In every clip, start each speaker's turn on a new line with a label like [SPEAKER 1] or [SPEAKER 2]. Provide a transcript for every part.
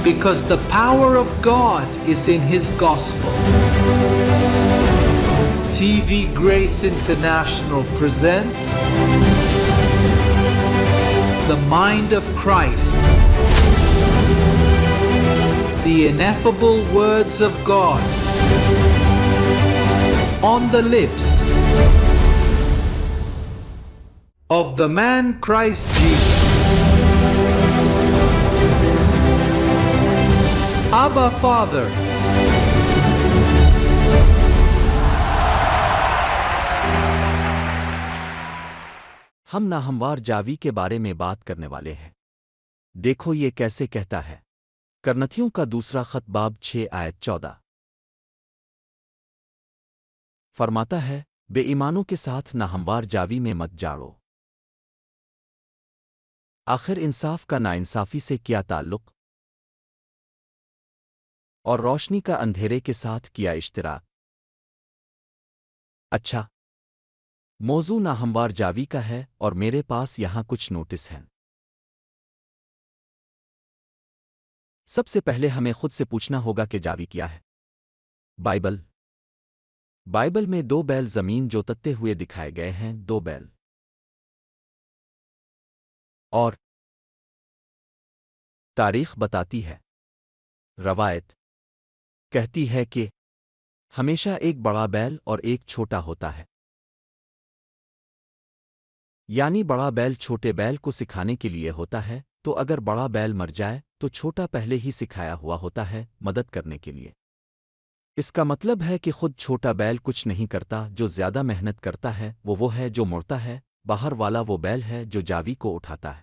[SPEAKER 1] because the power of God is in His gospel. TV Grace International presents The Mind of Christ, the ineffable words of God on the lips of the man Christ Jesus. Abba Father.
[SPEAKER 2] ہم ناہموار جاوی کے بارے میں بات کرنے والے ہیں۔ دیکھو یہ کیسے کہتا ہے۔ کرنتھیوں کا دوسرا خط باب 6 آیت 14 فرماتا ہے، بے ایمانوں کے ساتھ ناہموار جاوی میں مت جاڑو۔ آخر انصاف کا ناانصافی سے کیا تعلق؟ اور روشنی کا اندھیرے کے ساتھ کیا اشتراک؟ اچھا، موضوع ناہموار جاوی کا ہے اور میرے پاس یہاں کچھ نوٹس ہیں۔ سب سے پہلے ہمیں خود سے پوچھنا ہوگا کہ جاوی کیا ہے؟ بائبل میں دو بیل زمین جوتتے ہوئے دکھائے گئے ہیں، دو بیل۔ اور تاریخ بتاتی ہے، روایت کہتی ہے کہ ہمیشہ ایک بڑا بیل اور ایک چھوٹا ہوتا ہے، یعنی بڑا بیل چھوٹے بیل کو سکھانے کے لیے ہوتا ہے، تو اگر بڑا بیل مر جائے تو چھوٹا پہلے ہی سکھایا ہوا ہوتا ہے مدد کرنے کے لیے۔ اس کا مطلب ہے کہ خود چھوٹا بیل کچھ نہیں کرتا، جو زیادہ محنت کرتا ہے وہ ہے جو مڑتا ہے، باہر والا وہ بیل ہے جو جاوی کو اٹھاتا ہے۔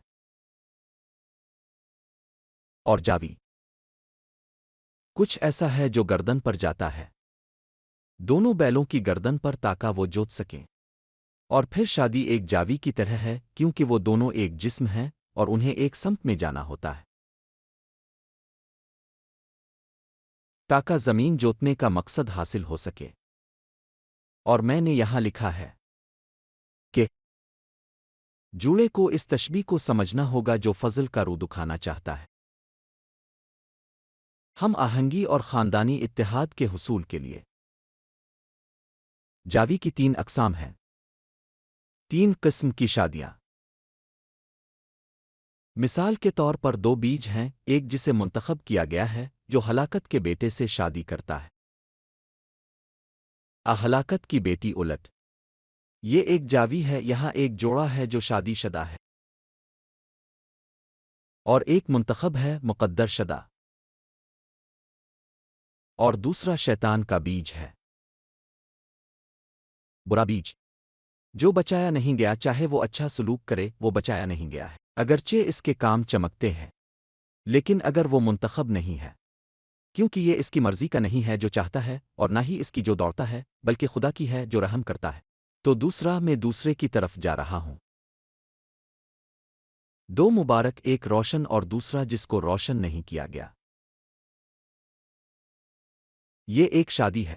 [SPEAKER 2] اور جاوی کچھ ایسا ہے جو گردن پر جاتا ہے، دونوں بیلوں کی گردن پر تاکہ وہ جوت سکیں۔ اور پھر شادی ایک جاوی کی طرح ہے، کیونکہ وہ دونوں ایک جسم ہیں اور انہیں ایک سمت میں جانا ہوتا ہے، تاکہ زمین جوتنے کا مقصد حاصل ہو سکے۔ اور میں نے یہاں لکھا ہے کہ جوڑے کو اس تشبیہ کو سمجھنا ہوگا جو فضل کا رو دکھانا چاہتا ہے۔ ہم آہنگی اور خاندانی اتحاد کے حصول کے لیے جاوی کی 3 اقسام ہیں، 3 قسم کی شادیاں۔ مثال کے طور پر 2 بیج ہیں، ایک جسے منتخب کیا گیا ہے جو ہلاکت کے بیٹے سے شادی کرتا ہے، ہلاکت کی بیٹی الٹ۔ یہ ایک جاوی ہے، یہاں ایک جوڑا ہے جو شادی شدہ ہے، اور ایک منتخب ہے مقدر شدہ، اور دوسرا شیطان کا بیج ہے، برا بیج، جو بچایا نہیں گیا، چاہے وہ اچھا سلوک کرے وہ بچایا نہیں گیا ہے، اگرچہ اس کے کام چمکتے ہیں، لیکن اگر وہ منتخب نہیں ہے، کیونکہ یہ اس کی مرضی کا نہیں ہے جو چاہتا ہے، اور نہ ہی اس کی جو دوڑتا ہے، بلکہ خدا کی ہے جو رحم کرتا ہے، تو میں دوسرے کی طرف جا رہا ہوں۔ 2 مبارک، ایک روشن اور دوسرا جس کو روشن نہیں کیا گیا۔ یہ ایک شادی ہے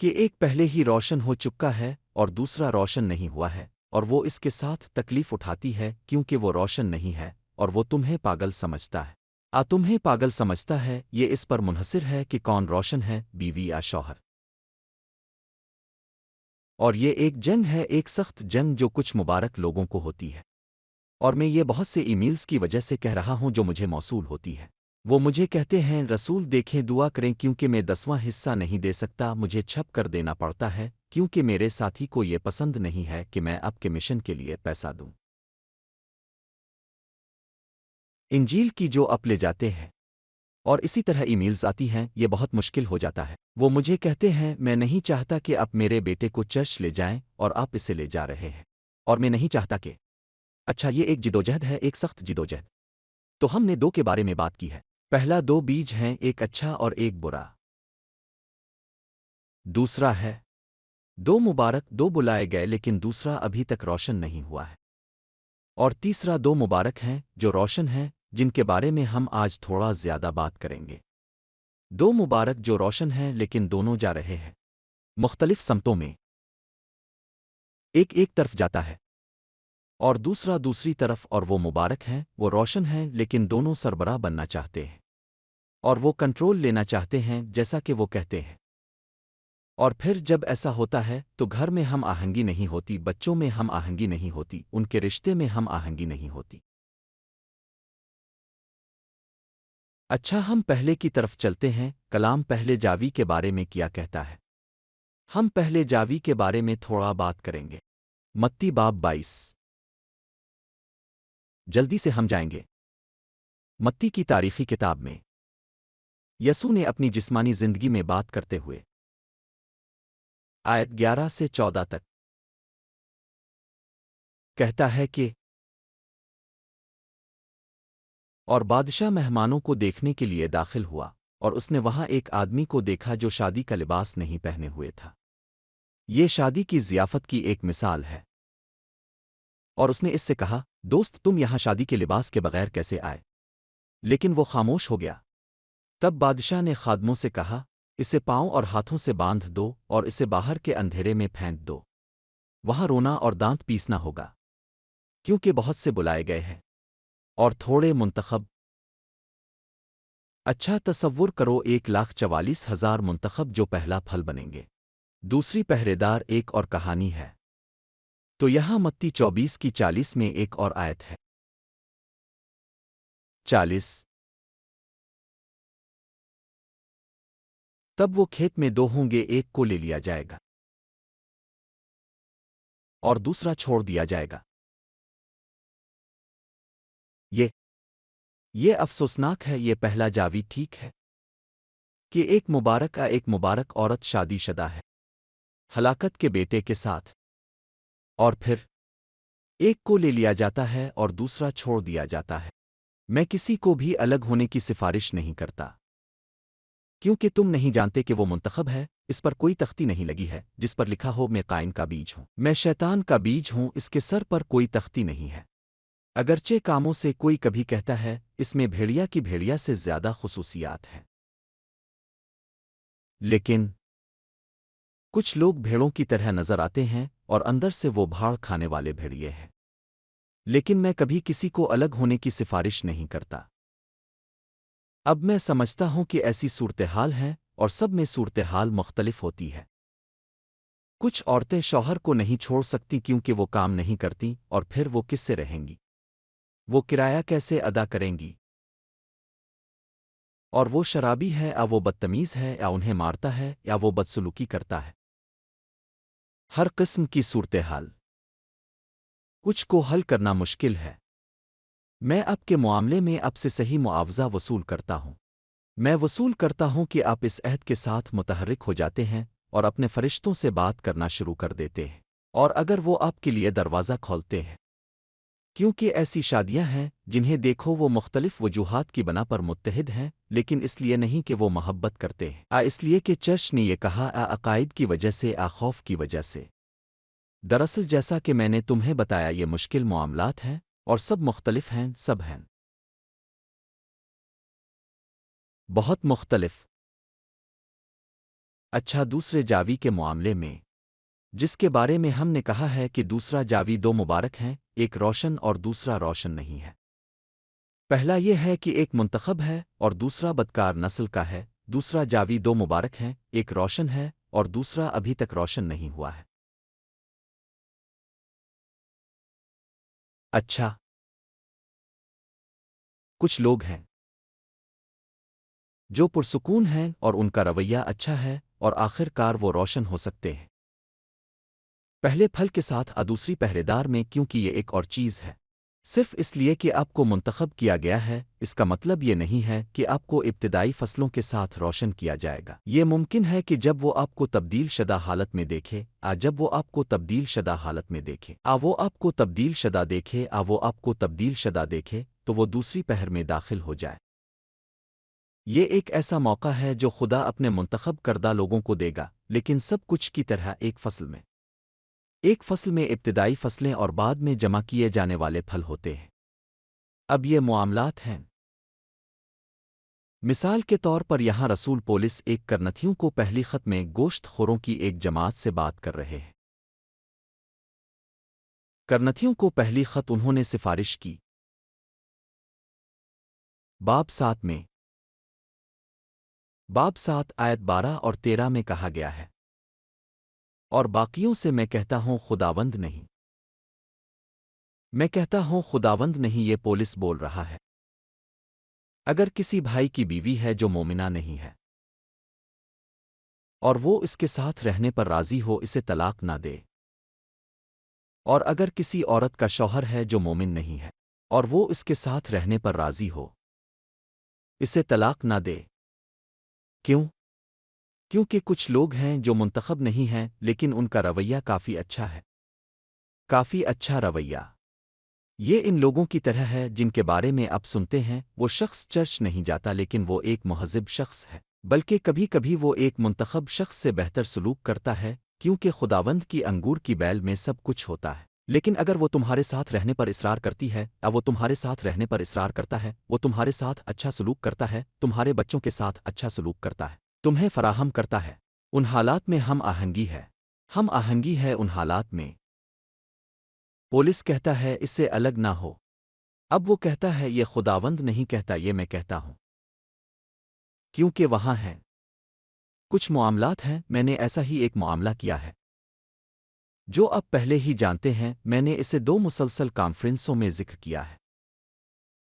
[SPEAKER 2] کہ ایک پہلے ہی روشن ہو چکا ہے اور دوسرا روشن نہیں ہوا ہے، اور وہ اس کے ساتھ تکلیف اٹھاتی ہے کیونکہ وہ روشن نہیں ہے، اور وہ تمہیں پاگل سمجھتا ہے۔ تمہیں پاگل سمجھتا ہے، یہ اس پر منحصر ہے کہ کون روشن ہے، بیوی یا شوہر۔ اور یہ ایک جنگ ہے، ایک سخت جنگ جو کچھ مبارک لوگوں کو ہوتی ہے، اور میں یہ بہت سے ای میلز کی وجہ سے کہہ رہا ہوں جو مجھے موصول ہوتی ہے۔ وہ مجھے کہتے ہیں، رسول دیکھیں، دعا کریں، کیونکہ میں 10واں حصہ نہیں دے سکتا، مجھے چھپ کر دینا پڑتا ہے، کیونکہ میرے ساتھی کو یہ پسند نہیں ہے کہ میں اب کے مشن کے لیے پیسہ دوں۔ انجیل کی جو اپ لے جاتے ہیں، اور اسی طرح ای میلز آتی ہیں، یہ بہت مشکل ہو جاتا ہے۔ وہ مجھے کہتے ہیں، میں نہیں چاہتا کہ آپ میرے بیٹے کو چرچ لے جائیں، اور آپ اسے لے جا رہے ہیں، اور میں نہیں چاہتا کہ اچھا، یہ ایک جدوجہد ہے، ایک سخت جدوجہد۔ تو ہم نے 2 کے بارے میں بات کی ہے۔ پہلا 2 بیج ہیں، ایک اچھا اور ایک برا۔ دوسرا ہے 2 مبارک، 2 بلائے گئے لیکن دوسرا ابھی تک روشن نہیں ہوا ہے۔ اور تیسرا 2 مبارک ہیں جو روشن ہیں، جن کے بارے میں ہم آج تھوڑا زیادہ بات کریں گے۔ 2 مبارک جو روشن ہیں لیکن دونوں جا رہے ہیں مختلف سمتوں میں، ایک طرف جاتا ہے اور دوسرا دوسری طرف، اور وہ مبارک ہیں، وہ روشن ہیں لیکن دونوں سربراہ بننا چاہتے ہیں۔ اور وہ کنٹرول لینا چاہتے ہیں جیسا کہ وہ کہتے ہیں۔ اور پھر جب ایسا ہوتا ہے تو گھر میں ہم آہنگی نہیں ہوتی، بچوں میں ہم آہنگی نہیں ہوتی، ان کے رشتے میں ہم آہنگی نہیں ہوتی۔ اچھا، ہم پہلے کی طرف چلتے ہیں۔ کلام پہلے جاوی کے بارے میں کیا کہتا ہے؟ ہم پہلے جاوی کے بارے میں تھوڑا بات کریں گے۔ متی باب 22۔ جلدی سے ہم جائیں گے متی کی تاریخی کتاب میں۔ یسوع نے اپنی جسمانی زندگی میں بات کرتے ہوئے آیت 11 سے 14 تک کہتا ہے کہ اور بادشاہ مہمانوں کو دیکھنے کے لیے داخل ہوا، اور اس نے وہاں ایک آدمی کو دیکھا جو شادی کا لباس نہیں پہنے ہوئے تھا۔ یہ شادی کی ضیافت کی ایک مثال ہے۔ اور اس نے اس سے کہا، دوست، تم یہاں شادی کے لباس کے بغیر کیسے آئے؟ لیکن وہ خاموش ہو گیا۔ تب بادشاہ نے خادموں سے کہا، اسے پاؤں اور ہاتھوں سے باندھ دو اور اسے باہر کے اندھیرے میں پھینک دو۔ وہاں رونا اور دانت پیسنا ہوگا، کیونکہ بہت سے بلائے گئے ہیں اور تھوڑے منتخب۔ اچھا تصور کرو 1,44,000 منتخب جو پہلا پھل بنیں گے۔ دوسری پہرے دار ایک اور کہانی ہے۔ تو یہاں متی 24 کی 40 میں ایک اور آیت ہے۔ 40۔ تب وہ کھیت میں دو ہوں گے، ایک کو لے لیا جائے گا اور دوسرا چھوڑ دیا جائے گا۔ یہ افسوسناک ہے۔ یہ پہلا جاوی ٹھیک ہے کہ ایک مبارک عورت شادی شدہ ہے ہلاکت کے بیٹے کے ساتھ، اور پھر ایک کو لے لیا جاتا ہے اور دوسرا چھوڑ دیا جاتا ہے۔ میں کسی کو بھی الگ ہونے کی سفارش نہیں کرتا، کیونکہ تم نہیں جانتے کہ وہ منتخب ہے۔ اس پر کوئی تختی نہیں لگی ہے جس پر لکھا ہو میں قائن کا بیج ہوں، میں شیطان کا بیج ہوں۔ اس کے سر پر کوئی تختی نہیں ہے، اگرچہ کاموں سے کوئی کبھی کہتا ہے اس میں بھیڑیا کی بھیڑیا سے زیادہ خصوصیات ہیں، لیکن کچھ لوگ بھیڑوں کی طرح نظر آتے ہیں اور اندر سے وہ بھاڑ کھانے والے بھیڑیے ہیں۔ لیکن میں کبھی کسی کو الگ ہونے کی سفارش نہیں کرتا۔ اب میں سمجھتا ہوں کہ ایسی صورتحال ہیں اور سب میں صورتحال مختلف ہوتی ہے۔ کچھ عورتیں شوہر کو نہیں چھوڑ سکتی کیونکہ وہ کام نہیں کرتی، اور پھر وہ کس سے رہیں گی؟ وہ کرایہ کیسے ادا کریں گی؟ اور وہ شرابی ہے یا وہ بدتمیز ہے یا انہیں مارتا ہے یا وہ بدسلوکی کرتا ہے۔ ہر قسم کی صورتحال کچھ کو حل کرنا مشکل ہے۔ میں اب کے معاملے میں اب سے صحیح معاوضہ وصول کرتا ہوں۔ میں وصول کرتا ہوں کہ آپ اس عہد کے ساتھ متحرک ہو جاتے ہیں اور اپنے فرشتوں سے بات کرنا شروع کر دیتے ہیں، اور اگر وہ آپ کے لیے دروازہ کھولتے ہیں، کیونکہ ایسی شادیاں ہیں جنہیں دیکھو وہ مختلف وجوہات کی بنا پر متحد ہیں، لیکن اس لیے نہیں کہ وہ محبت کرتے ہیں، اس لیے کہ چرچ نے یہ کہا، عقائد کی وجہ سے، خوف کی وجہ سے۔ دراصل جیسا کہ میں نے تمہیں بتایا، یہ مشکل معاملات ہیں اور سب مختلف ہیں، سب ہیں بہت مختلف۔ اچھا، دوسرے جاوی کے معاملے میں جس کے بارے میں ہم نے کہا ہے کہ دوسرا جاوی دو مبارک ہیں، ایک روشن اور دوسرا روشن نہیں ہے۔ پہلا یہ ہے کہ ایک منتخب ہے اور دوسرا بدکار نسل کا ہے۔ دوسرا جاوی دو مبارک ہیں، ایک روشن ہے اور دوسرا ابھی تک روشن نہیں ہوا ہے۔ اچھا، کچھ لوگ ہیں جو پرسکون ہیں اور ان کا رویہ اچھا ہے، اور آخر کار وہ روشن ہو سکتے ہیں پہلے پھل کے ساتھ دوسری پہرے دار میں، کیونکہ یہ ایک اور چیز ہے۔ صرف اس لیے کہ آپ کو منتخب کیا گیا ہے، اس کا مطلب یہ نہیں ہے کہ آپ کو ابتدائی فصلوں کے ساتھ روشن کیا جائے گا۔ یہ ممکن ہے کہ جب وہ آپ کو تبدیل شدہ حالت میں دیکھے، جب وہ آپ کو تبدیل شدہ حالت میں دیکھے، وہ آپ کو تبدیل شدہ دیکھے، وہ آپ کو تبدیل شدہ دیکھے، تو وہ دوسری پہر میں داخل ہو جائے۔ یہ ایک ایسا موقع ہے جو خدا اپنے منتخب کردہ لوگوں کو دے گا، لیکن سب کچھ کی طرح ایک فصل میں ابتدائی فصلیں اور بعد میں جمع کیے جانے والے پھل ہوتے ہیں۔ اب یہ معاملات ہیں۔ مثال کے طور پر یہاں رسول پولس ایک کرنتھیوں کو پہلی خط میں گوشت خوروں کی ایک جماعت سے بات کر رہے ہیں۔ کرنتھیوں کو پہلی خط انہوں نے سفارش کی باب 7 میں۔ باب 7 آیت 12 اور 13 میں کہا گیا ہے، اور باقیوں سے میں کہتا ہوں خداوند نہیں، میں کہتا ہوں خداوند نہیں، یہ پولس بول رہا ہے۔ اگر کسی بھائی کی بیوی ہے جو مومنہ نہیں ہے اور وہ اس کے ساتھ رہنے پر راضی ہو، اسے طلاق نہ دے، اور اگر کسی عورت کا شوہر ہے جو مومن نہیں ہے اور وہ اس کے ساتھ رہنے پر راضی ہو، اسے طلاق نہ دے۔ کیوں؟ کیونکہ کچھ لوگ ہیں جو منتخب نہیں ہیں لیکن ان کا رویہ کافی اچھا ہے، کافی اچھا رویہ۔ یہ ان لوگوں کی طرح ہے جن کے بارے میں اب سنتے ہیں، وہ شخص چرچ نہیں جاتا لیکن وہ ایک مہذب شخص ہے، بلکہ کبھی کبھی وہ ایک منتخب شخص سے بہتر سلوک کرتا ہے، کیونکہ خداوند کی انگور کی بیل میں سب کچھ ہوتا ہے۔ لیکن اگر وہ تمہارے ساتھ رہنے پر اصرار کرتی ہے یا وہ تمہارے ساتھ رہنے پر اصرار کرتا ہے، وہ تمہارے ساتھ اچھا سلوک کرتا ہے، تمہارے بچوں کے ساتھ اچھا سلوک کرتا ہے، تمہیں فراہم کرتا ہے، ان حالات میں ہم آہنگی ہے، ہم آہنگی ہے ان حالات میں۔ پولس کہتا ہے اس سے الگ نہ ہو۔ اب وہ کہتا ہے یہ خداوند نہیں کہتا، یہ میں کہتا ہوں، کیونکہ وہاں ہیں کچھ معاملات ہیں، میں نے ایسا ہی ایک معاملہ کیا ہے جو اب پہلے ہی جانتے ہیں، میں نے اسے 2 مسلسل کانفرنسوں میں ذکر کیا ہے،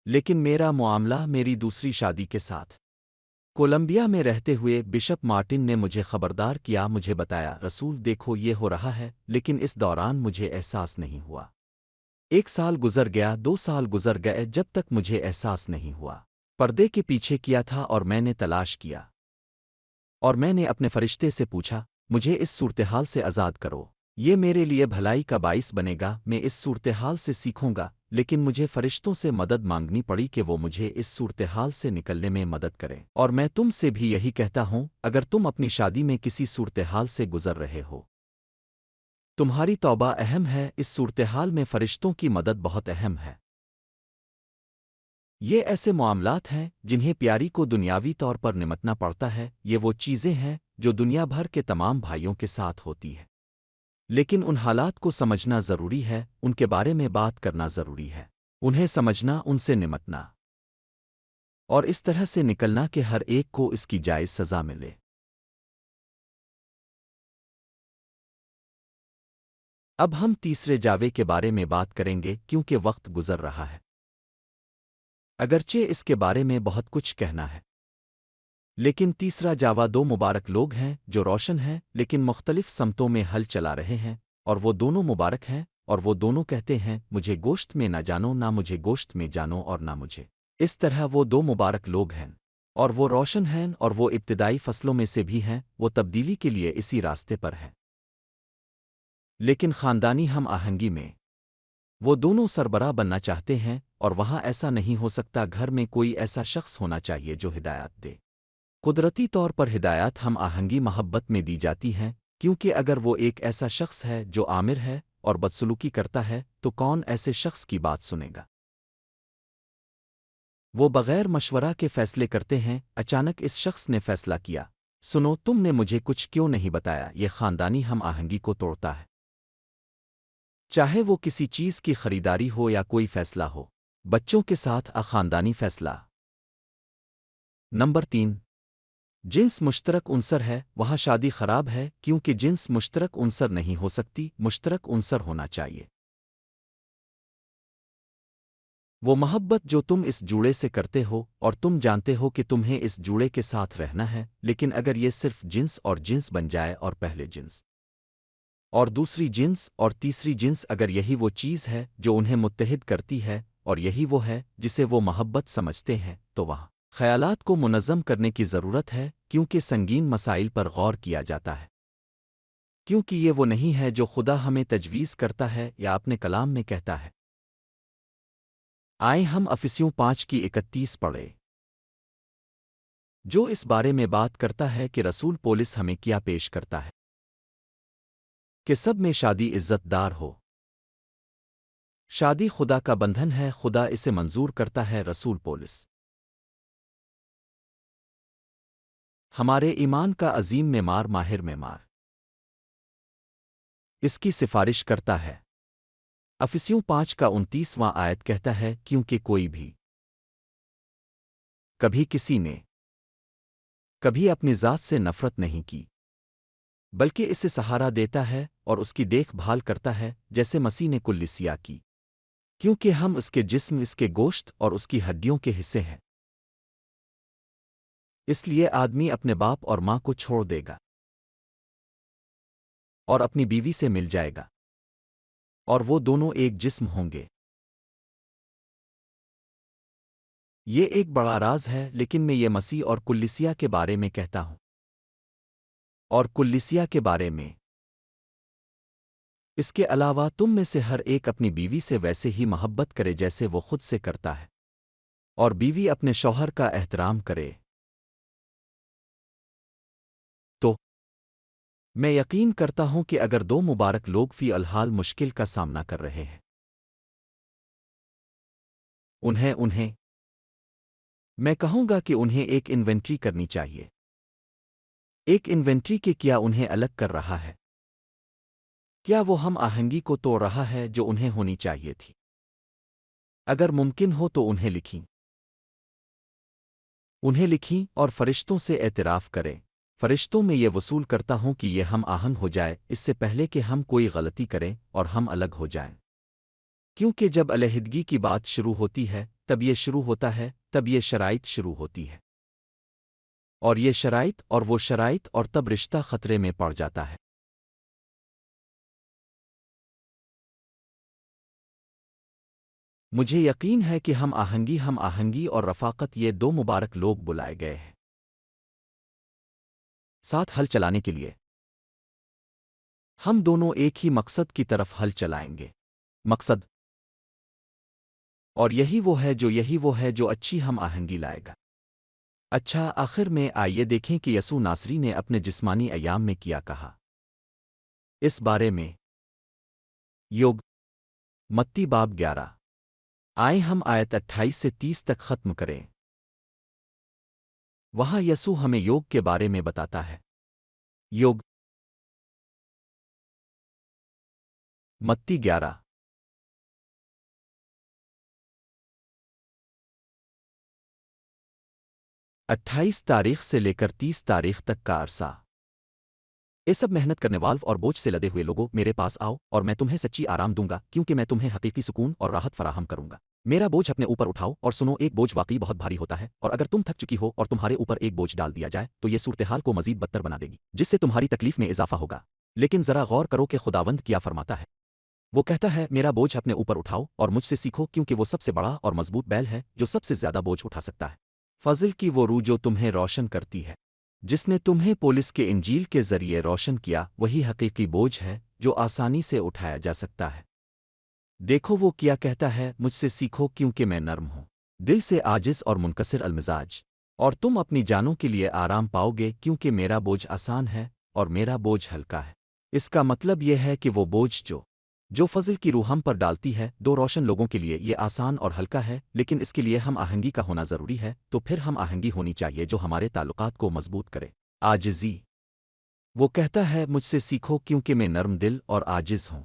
[SPEAKER 2] لیکن میرا معاملہ میری دوسری شادی کے ساتھ کولمبیا میں رہتے ہوئے بشپ مارٹن نے مجھے خبردار کیا، مجھے بتایا رسول دیکھو یہ ہو رہا ہے، لیکن اس دوران مجھے احساس نہیں ہوا۔ 1 سال گزر گیا، 2 سال گزر گئے، جب تک مجھے احساس نہیں ہوا۔ پردے کے پیچھے کیا تھا اور میں نے تلاش کیا، اور میں نے اپنے فرشتے سے پوچھا مجھے اس صورتحال سے آزاد کرو، یہ میرے لیے بھلائی کا باعث بنے گا، میں اس صورتحال سے سیکھوں گا، لیکن مجھے فرشتوں سے مدد مانگنی پڑی کہ وہ مجھے اس صورتحال سے نکلنے میں مدد کریں۔ اور میں تم سے بھی یہی کہتا ہوں، اگر تم اپنی شادی میں کسی صورتحال سے گزر رہے ہو، تمہاری توبہ اہم ہے، اس صورتحال میں فرشتوں کی مدد بہت اہم ہے۔ یہ ایسے معاملات ہیں جنہیں پیاری کو دنیاوی طور پر نمٹنا پڑتا ہے، یہ وہ چیزیں ہیں جو دنیا بھر کے تمام بھائیوں کے ساتھ ہوتی ہے، لیکن ان حالات کو سمجھنا ضروری ہے، ان کے بارے میں بات کرنا ضروری ہے، انہیں سمجھنا، ان سے نمٹنا، اور اس طرح سے نکلنا کہ ہر ایک کو اس کی جائز سزا ملے۔ اب ہم تیسرے جاوے کے بارے میں بات کریں گے کیونکہ وقت گزر رہا ہے، اگرچہ اس کے بارے میں بہت کچھ کہنا ہے، لیکن تیسرا جاوا 2 مبارک لوگ ہیں جو روشن ہیں لیکن مختلف سمتوں میں ہل چلا رہے ہیں، اور وہ دونوں مبارک ہیں، اور وہ دونوں کہتے ہیں مجھے گوشت میں نہ جانو، نہ مجھے گوشت میں جانو، اور نہ مجھے۔ اس طرح وہ 2 مبارک لوگ ہیں، اور وہ روشن ہیں، اور وہ ابتدائی فصلوں میں سے بھی ہیں، وہ تبدیلی کے لیے اسی راستے پر ہیں، لیکن خاندانی ہم آہنگی میں وہ دونوں سربراہ بننا چاہتے ہیں، اور وہاں ایسا نہیں ہو سکتا، گھر میں کوئی ایسا شخص ہونا چاہیے جو ہدایات دے۔ قدرتی طور پر ہدایات ہم آہنگی محبت میں دی جاتی ہیں، کیونکہ اگر وہ ایک ایسا شخص ہے جو آمر ہے اور بدسلوکی کرتا ہے تو کون ایسے شخص کی بات سنے گا؟ وہ بغیر مشورہ کے فیصلے کرتے ہیں۔ اچانک اس شخص نے فیصلہ کیا، سنو تم نے مجھے کچھ کیوں نہیں بتایا؟ یہ خاندانی ہم آہنگی کو توڑتا ہے، چاہے وہ کسی چیز کی خریداری ہو یا کوئی فیصلہ ہو، بچوں کے ساتھ خاندانی فیصلہ۔ نمبر 3، جنس مشترک عنصر ہے، وہاں شادی خراب ہے کیونکہ جنس مشترک عنصر نہیں ہو سکتی، مشترک عنصر ہونا چاہیے۔ وہ محبت جو تم اس جوڑے سے کرتے ہو، اور تم جانتے ہو کہ تمہیں اس جوڑے کے ساتھ رہنا ہے، لیکن اگر یہ صرف جنس اور جنس بن جائے، اور پہلے جنس اور دوسری جنس اور تیسری جنس، اگر یہی وہ چیز ہے جو انہیں متحد کرتی ہے، اور یہی وہ ہے جسے وہ محبت سمجھتے ہیں، تو وہاں خیالات کو منظم کرنے کی ضرورت ہے، کیونکہ سنگین مسائل پر غور کیا جاتا ہے، کیونکہ یہ وہ نہیں ہے جو خدا ہمیں تجویز کرتا ہے یا اپنے کلام میں کہتا ہے۔ آئیں ہم افسیوں 5 کی 31 پڑھیں، جو اس بارے میں بات کرتا ہے کہ رسول پولس ہمیں کیا پیش کرتا ہے کہ سب میں شادی عزت دار ہو۔ شادی خدا کا بندھن ہے، خدا اسے منظور کرتا ہے۔ رسول پولس ہمارے ایمان کا عظیم معمار، ماہر معمار، اس کی سفارش کرتا ہے۔ افسیوں 5 کا 29واں آیت کہتا ہے کیونکہ کوئی بھی کبھی کسی نے کبھی اپنی ذات سے نفرت نہیں کی، بلکہ اسے سہارا دیتا ہے اور اس کی دیکھ بھال کرتا ہے جیسے مسیح نے کلیسیا کی، کیونکہ ہم اس کے جسم، اس کے گوشت اور اس کی ہڈیوں کے حصے ہیں۔ اس لیے آدمی اپنے باپ اور ماں کو چھوڑ دے گا اور اپنی بیوی سے مل جائے گا، اور وہ دونوں ایک جسم ہوں گے۔ یہ ایک بڑا راز ہے، لیکن میں یہ مسیح اور کلیسیا کے بارے میں کہتا ہوں، اور کلیسیا کے بارے میں۔ اس کے علاوہ تم میں سے ہر ایک اپنی بیوی سے ویسے ہی محبت کرے جیسے وہ خود سے کرتا ہے، اور بیوی اپنے شوہر کا احترام کرے۔ تو میں یقین کرتا ہوں کہ اگر دو مبارک لوگ فی الحال مشکل کا سامنا کر رہے ہیں، انہیں میں کہوں گا کہ انہیں ایک انوینٹری کرنی چاہیے۔ ایک انوینٹری کہ کیا انہیں الگ کر رہا ہے؟ کیا وہ ہم آہنگی کو توڑ رہا ہے جو انہیں ہونی چاہیے تھی؟ اگر ممکن ہو تو انہیں لکھیں اور فرشتوں سے اعتراف کریں۔ فرشتوں میں یہ وصول کرتا ہوں کہ یہ ہم آہنگ ہو جائے اس سے پہلے کہ ہم کوئی غلطی کریں اور ہم الگ ہو جائیں، کیونکہ جب علیحدگی کی بات شروع ہوتی ہے تب یہ شروع ہوتا ہے، تب یہ شرائط شروع ہوتی ہے، اور یہ شرائط اور وہ شرائط، اور تب رشتہ خطرے میں پڑ جاتا ہے۔ مجھے یقین ہے کہ ہم آہنگی اور رفاقت، یہ دو مبارک لوگ بلائے گئے ہیں ساتھ حل چلانے کے لیے۔ ہم دونوں ایک ہی مقصد کی طرف حل چلائیں گے، مقصد، اور یہی وہ ہے جو اچھی ہم آہنگی لائے گا۔ اچھا، آخر میں آئیے دیکھیں کہ یسوع ناصری نے اپنے جسمانی ایام میں کیا کہا اس بارے میں۔ یوگ متی باب 11، آئیں ہم آیت 28 سے 30 تک ختم کریں۔ وہاں یسوع ہمیں یوگ کے بارے میں بتاتا ہے۔ یوگ متی 11، 28 تاریخ سے لے کر 30 تاریخ تک کا عرصہ۔ اے سب محنت کرنے والو اور بوجھ سے لدے ہوئے لوگوں، میرے پاس آؤ اور میں تمہیں سچی آرام دوں گا، کیونکہ میں تمہیں حقیقی سکون اور راحت فراہم کروں گا۔ میرا بوجھ اپنے اوپر اٹھاؤ اور سنو، ایک بوجھ واقعی بہت بھاری ہوتا ہے، اور اگر تم تھک چکی ہو اور تمہارے اوپر ایک بوجھ ڈال دیا جائے تو یہ صورتحال کو مزید بدتر بنا دے گی، جس سے تمہاری تکلیف میں اضافہ ہوگا۔ لیکن ذرا غور کرو کہ خداوند کیا فرماتا ہے۔ وہ کہتا ہے، میرا بوجھ اپنے اوپر اٹھاؤ اور مجھ سے سیکھو، کیونکہ وہ سب سے بڑا اور مضبوط بیل ہے جو سب سے زیادہ بوجھ اٹھا سکتا ہے۔ فضل کی وہ روح جو تمہیں روشن کرتی ہے، جس نے تمہیں پولس کے انجیل کے ذریعے روشن کیا، وہی حقیقی بوجھ ہے جو آسانی سے اٹھایا جا سکتا ہے۔ دیکھو وہ کیا کہتا ہے، مجھ سے سیکھو کیونکہ میں نرم ہوں دل سے، عاجز اور منکسر المزاج، اور تم اپنی جانوں کے لیے آرام پاؤ گے، کیونکہ میرا بوجھ آسان ہے اور میرا بوجھ ہلکا ہے۔ اس کا مطلب یہ ہے کہ وہ بوجھ جو فضل کی روح ہم پر ڈالتی ہے، دو روشن لوگوں کے لیے یہ آسان اور ہلکا ہے، لیکن اس کے لیے ہم آہنگی کا ہونا ضروری ہے۔ تو پھر ہم آہنگی ہونی چاہیے جو ہمارے تعلقات کو مضبوط کرے۔ عاجزی، وہ کہتا ہے، مجھ سے سیکھو کیونکہ میں نرم دل اور عاجز ہوں۔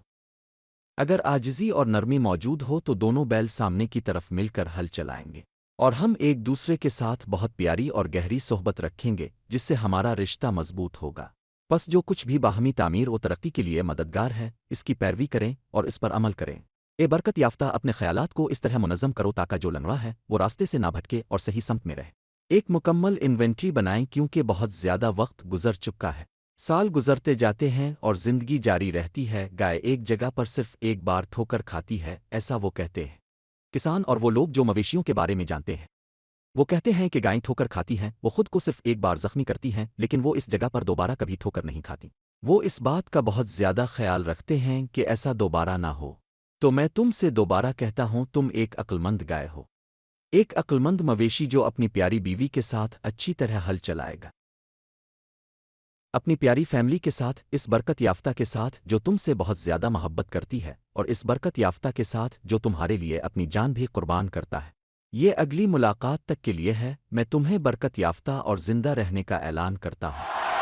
[SPEAKER 2] اگر عاجزی اور نرمی موجود ہو تو دونوں بیل سامنے کی طرف مل کر حل چلائیں گے، اور ہم ایک دوسرے کے ساتھ بہت پیاری اور گہری صحبت رکھیں گے، جس سے ہمارا رشتہ مضبوط ہوگا۔ بس جو کچھ بھی باہمی تعمیر و ترقی کے لیے مددگار ہے، اس کی پیروی کریں اور اس پر عمل کریں۔ اے برکت یافتہ، اپنے خیالات کو اس طرح منظم کرو تاکہ جو لنگڑا ہے وہ راستے سے نہ بھٹکے اور صحیح سمت میں رہے۔ ایک مکمل انوینٹری بنائیں، کیونکہ بہت زیادہ وقت گزر چکا ہے۔ سال گزرتے جاتے ہیں اور زندگی جاری رہتی ہے، گائے ایک جگہ پر صرف ایک بار ٹھوکر کھاتی ہے، ایسا وہ کہتے ہیں۔ کسان اور وہ لوگ جو مویشیوں کے بارے میں جانتے ہیں، وہ کہتے ہیں کہ گائیں ٹھوکر کھاتی ہیں، وہ خود کو صرف ایک بار زخمی کرتی ہیں، لیکن وہ اس جگہ پر دوبارہ کبھی ٹھوکر نہیں کھاتی۔ وہ اس بات کا بہت زیادہ خیال رکھتے ہیں کہ ایسا دوبارہ نہ ہو۔ تو میں تم سے دوبارہ کہتا ہوں، تم ایک عقلمند گائے ہو، ایک عقلمند مویشی جو اپنی پیاری بیوی کے ساتھ اچھی طرح حل چلائے گا، اپنی پیاری فیملی کے ساتھ، اس برکت یافتہ کے ساتھ جو تم سے بہت زیادہ محبت کرتی ہے، اور اس برکت یافتہ کے ساتھ جو تمہارے لیے اپنی جان بھی قربان کرتا ہے۔ یہ اگلی ملاقات تک کے لیے ہے، میں تمہیں برکت یافتہ اور زندہ رہنے کا اعلان کرتا ہوں۔